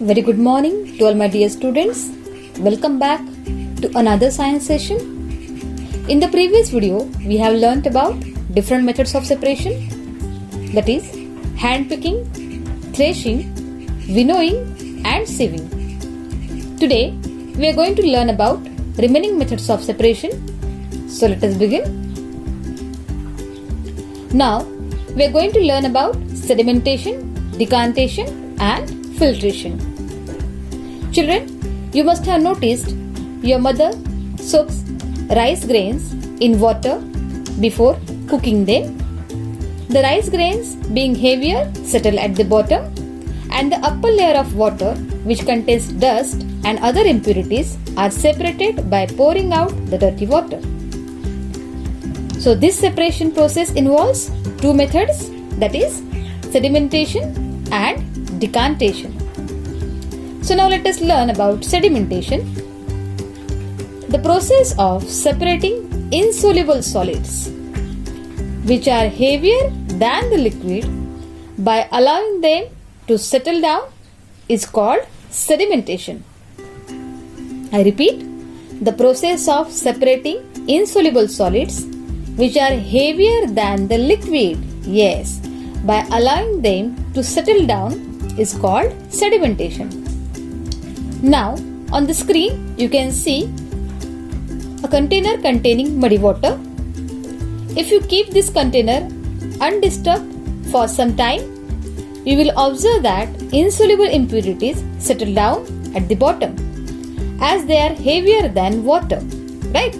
Very good morning to all my dear students. Welcome back to another science session. In the previous video, we have learnt about different methods of separation, that is hand picking, threshing, winnowing and sieving. Today, we are going to learn about remaining methods of separation. So let us begin. Now, we are going to learn about sedimentation, decantation and filtration. Children, you must have noticed your mother soaks rice grains in water before cooking them. The rice grains, being heavier, settle at the bottom, and the upper layer of water, which contains dust and other impurities, are separated by pouring out the dirty water. So this separation process involves two methods, that is sedimentation and decantation. So now let us learn about sedimentation. The process of separating insoluble solids which are heavier than the liquid by allowing them to settle down is called sedimentation. I repeat, the process of separating insoluble solids which are heavier than the liquid, yes, by allowing them to settle down is called sedimentation. Now on the screen you can see a container containing muddy water. If you keep this container undisturbed for some time, you will observe that insoluble impurities settle down at the bottom as they are heavier than water, right?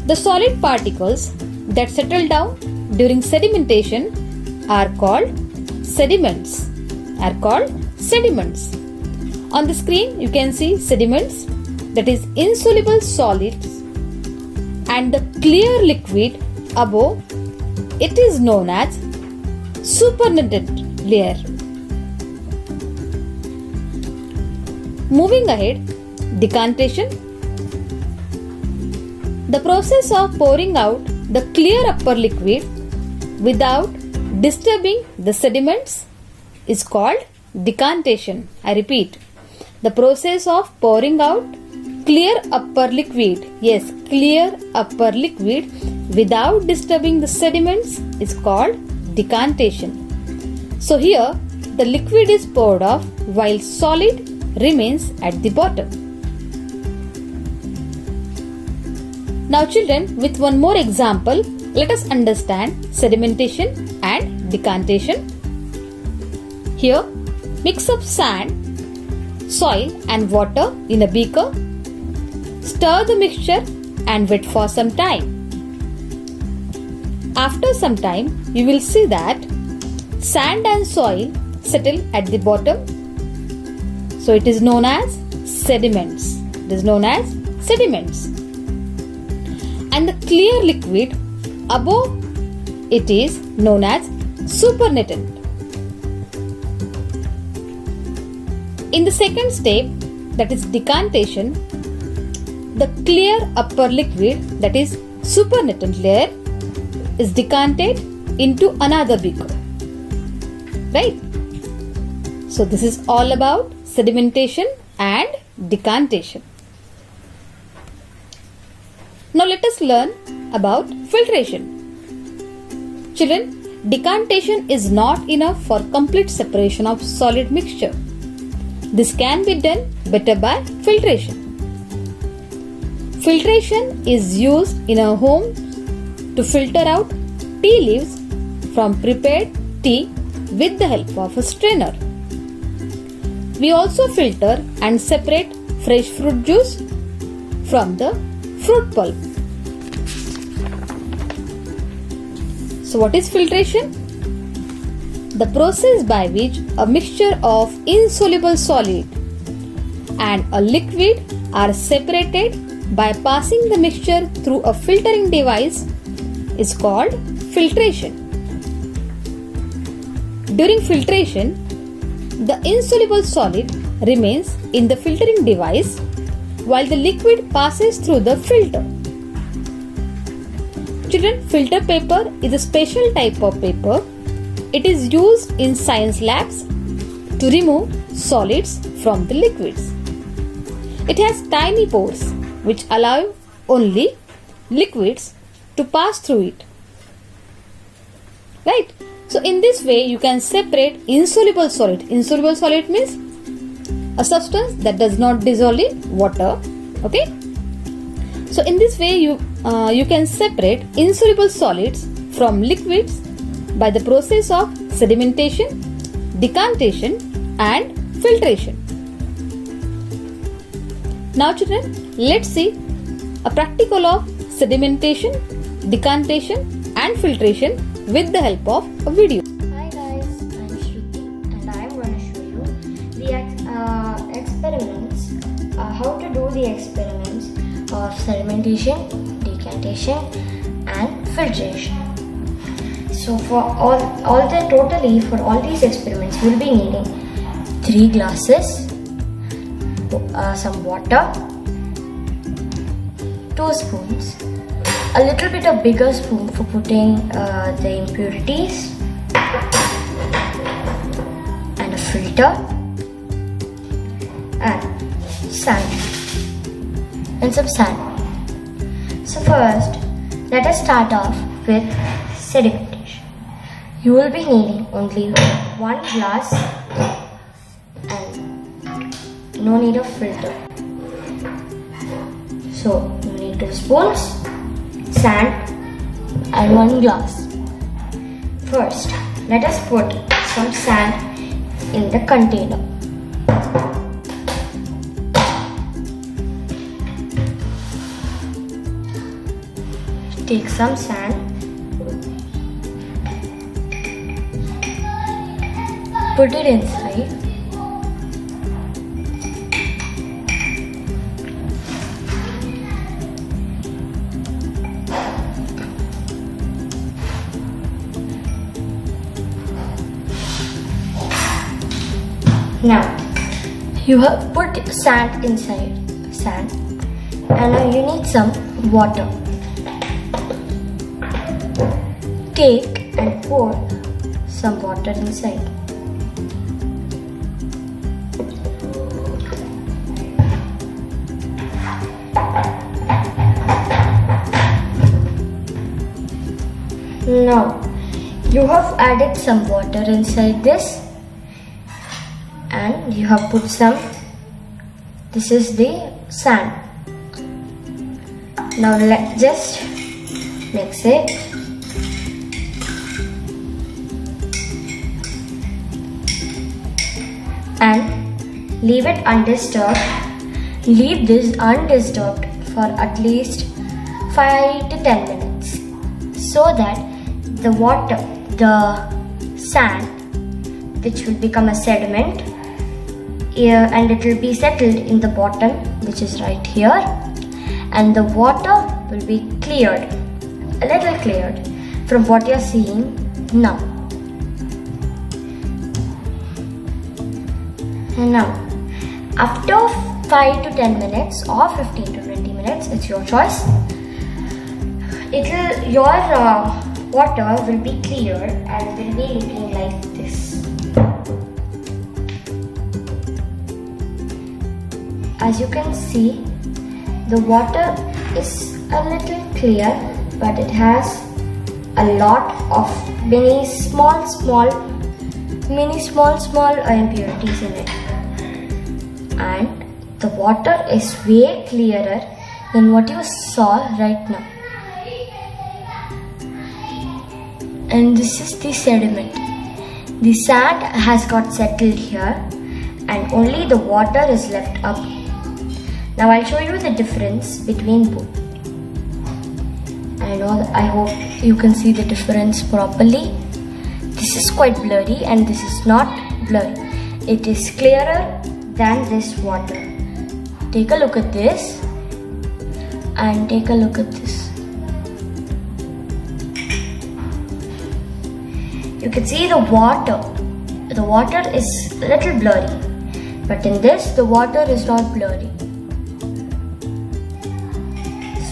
The solid particles that settle down during sedimentation are called sediments. On the screen you can see sediments, that is insoluble solids, and the clear liquid above it is known as supernatant layer. Moving ahead, decantation. The process of pouring out the clear upper liquid without disturbing the sediments is called decantation. I repeat, the process of pouring out clear upper liquid, yes, clear upper liquid without disturbing the sediments is called decantation. So here the liquid is poured off while solid remains at the bottom. Now children, with one more example, let us understand sedimentation and decantation. Here, mix up sand, soil and water in a beaker. Stir the mixture and wait for some time. After some time, you will see that sand and soil settle at the bottom. So it is known as sediments. And the clear liquid above it is known as supernatant. In the second step, that is decantation, the clear upper liquid, that is supernatant layer, is decanted into another beaker, right? So this is all about sedimentation and decantation. Now let us learn about filtration. Children, decantation is not enough for complete separation of solid mixture. This can be done better by filtration. Filtration is used in a home to filter out tea leaves from prepared tea with the help of a strainer. We also filter and separate fresh fruit juice from the fruit pulp. So what is filtration? The process by which a mixture of insoluble solid and a liquid are separated by passing the mixture through a filtering device is called filtration. During filtration, the insoluble solid remains in the filtering device while the liquid passes through the filter. Children, filter paper is a special type of paper It is used in science labs to remove solids from the liquids. It has tiny pores which allow only liquids to pass through it. Right? So in this way you can separate insoluble solid. Insoluble solid means a substance that does not dissolve in water. Okay? So in this way you can separate insoluble solids from liquids by the process of sedimentation, decantation and filtration. Now children, let's see a practical of sedimentation, decantation and filtration with the help of a video. Hi guys, I'm Shruti and I am going to show you the experiments, how to do the experiments of sedimentation, decantation and filtration. So for for all these experiments we'll be needing 3 glasses, some water, 2 spoons, a little bit of bigger spoon for putting the impurities, and a filter, and sand, and some sand. So first, let us start off with sedimentation. You will be needing only 1 glass and no need of filter. So you need 2 spoons, sand and 1 glass. First, let us put some sand in the container. Take some sand, put it inside. Now, you have put sand inside sand and now you need some water. Take and pour some water inside. Now, you have added some water inside this and you have put some, this is the sand. Now let's just mix it. And leave it undisturbed. Leave this undisturbed for at least 5 to 10 minutes so that the water, the sand, which will become a sediment, and it will be settled in the bottom, which is right here, and the water will be cleared, a little cleared from what you are seeing now. And now, after 5 to 10 minutes or 15 to 20 minutes, it's your choice, your water will be clear and will be looking like this. As you can see, the water is a little clear, but it has a lot of many small impurities in it. And the water is way clearer than what you saw right now. And this is the sediment. The sand has got settled here and only the water is left up. Now I'll show you the difference between both. I hope you can see the difference properly. This is quite blurry and this is not blurry. It is clearer than this water. Take a look at this and take a look at this. You can see the water. The water is a little blurry, but in this the water is not blurry.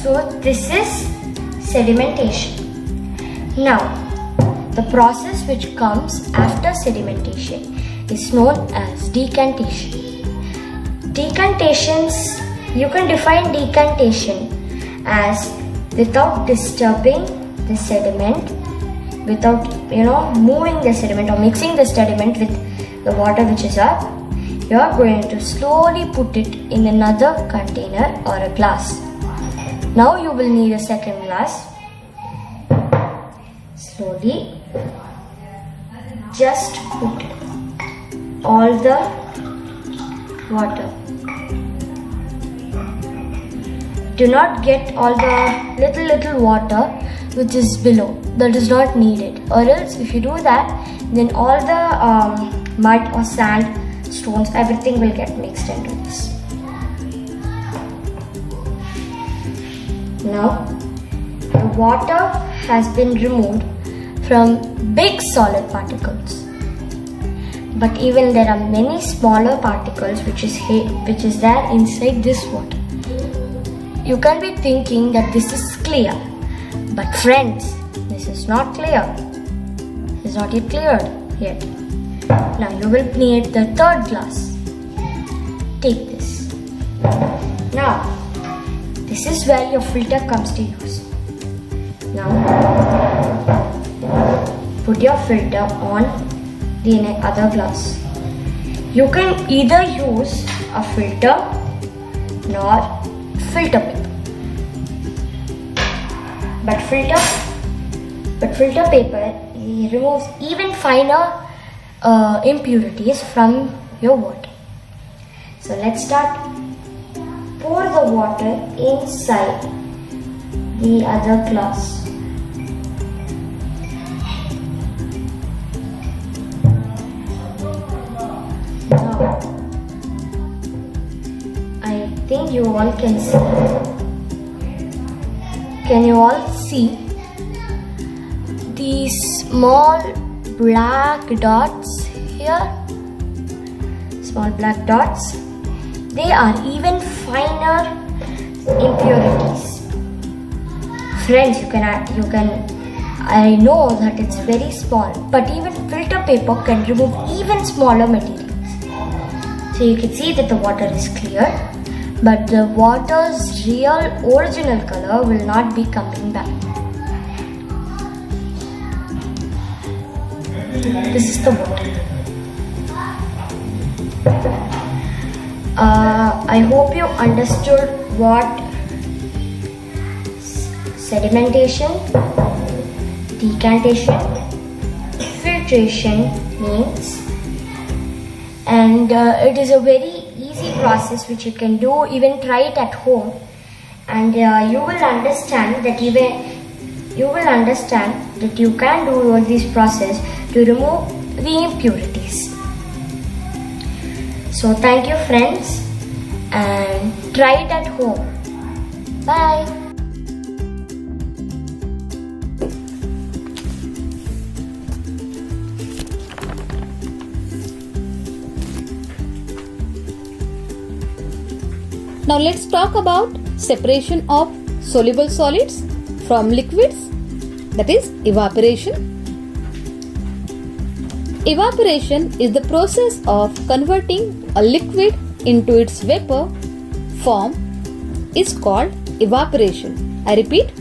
So this is sedimentation. Now the process which comes after sedimentation is known as decantation. Decantations, you can define decantation as without disturbing the sediment, without moving the sediment or mixing the sediment with the water which is up, you are going to slowly put it in another container or a glass. Now you will need a second glass. Slowly just put all the water. Do not get all the little water which is below, that is not needed, or else if you do that, then all the mud or sand, stones, everything will get mixed into this. Now the water has been removed from big solid particles, but even there are many smaller particles which is there inside this water. You can be thinking that this is clear, but friends, this is not clear. It's not yet cleared yet. Now you will need the third glass. Take this. Now, this is where your filter comes to use. Now, put your filter on the other glass. You can either use a filter nor filter paper. But filter paper removes even finer impurities from your water. So let's start. Pour the water inside the other glass. Now, I think you all can see. Can you all see these small black dots here? Small black dots. They are even finer impurities. Friends, I know that it's very small, but even filter paper can remove even smaller materials. So you can see that the water is clear, but the water's real original color will not be coming back. This is the water. I hope you understood what sedimentation, decantation, filtration means, and it is a very easy process which you can do. Even try it at home, and you will understand that you can do all this process to remove the impurities. So thank you, friends, and try it at home. Bye. Now let's talk about separation of soluble solids from liquids, that is evaporation. Evaporation is the process of converting a liquid into its vapor form is called evaporation. I repeat,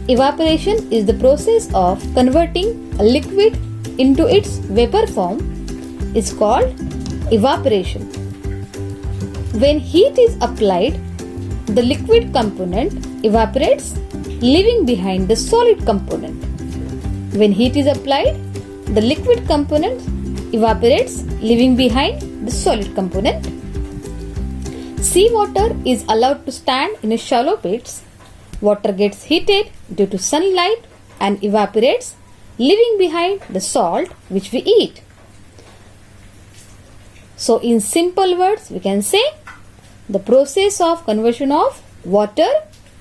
evaporation is the process of converting a liquid into its vapor form is called evaporation. When heat is applied, the liquid component evaporates, leaving behind the solid component. When heat is applied, the liquid component evaporates, leaving behind the solid component. Seawater is allowed to stand in a shallow pits. Water gets heated due to sunlight and evaporates, leaving behind the salt which we eat. So in simple words, we can say the process of conversion of water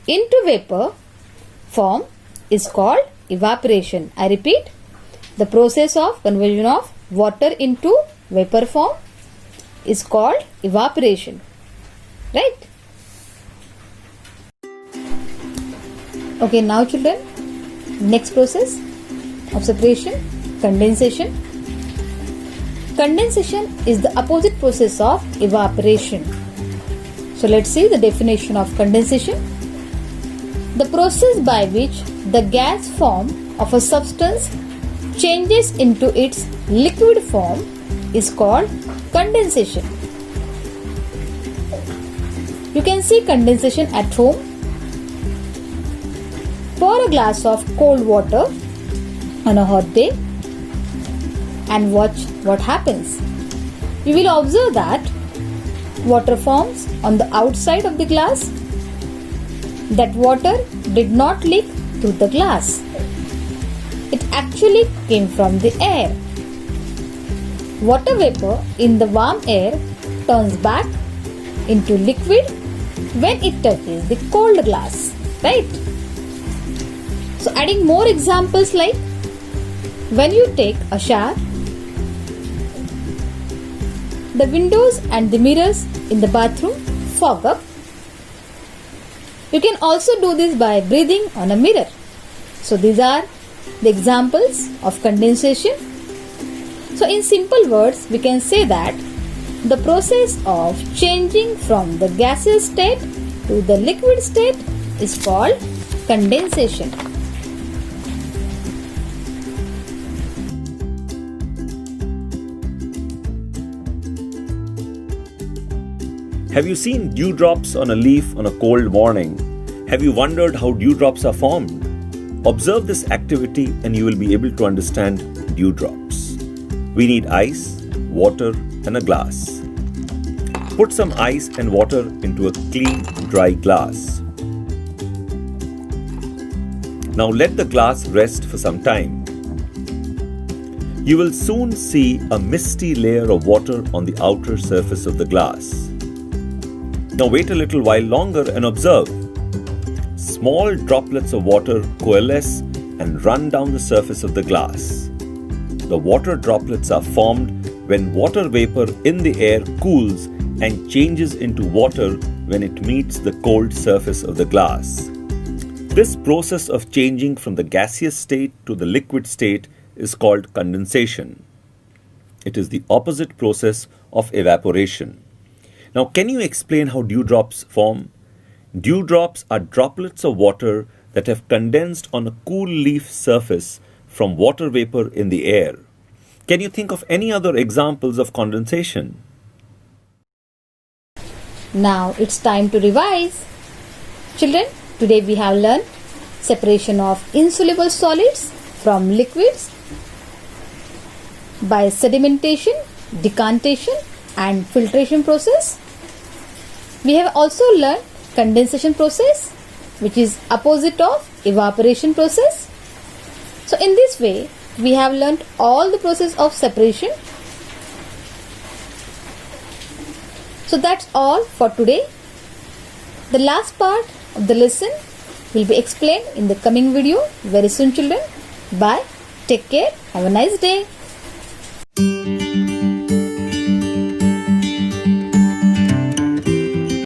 into vapor form is called evaporation. I repeat, the process of conversion of water into vapor form is called evaporation. Right? Okay, now children, next process, of separation? Condensation. Condensation is the opposite process of evaporation. So let's see the definition of condensation. The process by which the gas form of a substance changes into its liquid form is called condensation. You can see condensation at home. Pour a glass of cold water on a hot day and watch what happens. You will observe that water forms on the outside of the glass. That water did not leak through the glass. It actually came from the air. Water vapor in the warm air turns back into liquid when it touches the cold glass, right? So adding more examples like when you take a shower, the windows and the mirrors in the bathroom fog up. You can also do this by breathing on a mirror. So these are the examples of condensation. So in simple words, we can say that the process of changing from the gaseous state to the liquid state is called condensation. Have you seen dewdrops on a leaf on a cold morning? Have you wondered how dewdrops are formed? Observe this activity and you will be able to understand dewdrops. We need ice, water, and a glass. Put some ice and water into a clean, dry glass. Now let the glass rest for some time. You will soon see a misty layer of water on the outer surface of the glass. Now wait a little while longer and observe. Small droplets of water coalesce and run down the surface of the glass. The water droplets are formed when water vapor in the air cools and changes into water when it meets the cold surface of the glass. This process of changing from the gaseous state to the liquid state is called condensation. It is the opposite process of evaporation. Now, can you explain how dewdrops form? Dewdrops are droplets of water that have condensed on a cool leaf surface from water vapor in the air. Can you think of any other examples of condensation? Now it's time to revise. Children, today we have learned separation of insoluble solids from liquids by sedimentation, decantation and filtration process. We have also learned condensation process, which is opposite of evaporation process. So in this way, we have learned all the process of separation. So that's all for today. The last part of the lesson will be explained in the coming video very soon, children. Bye. Take care. Have a nice day.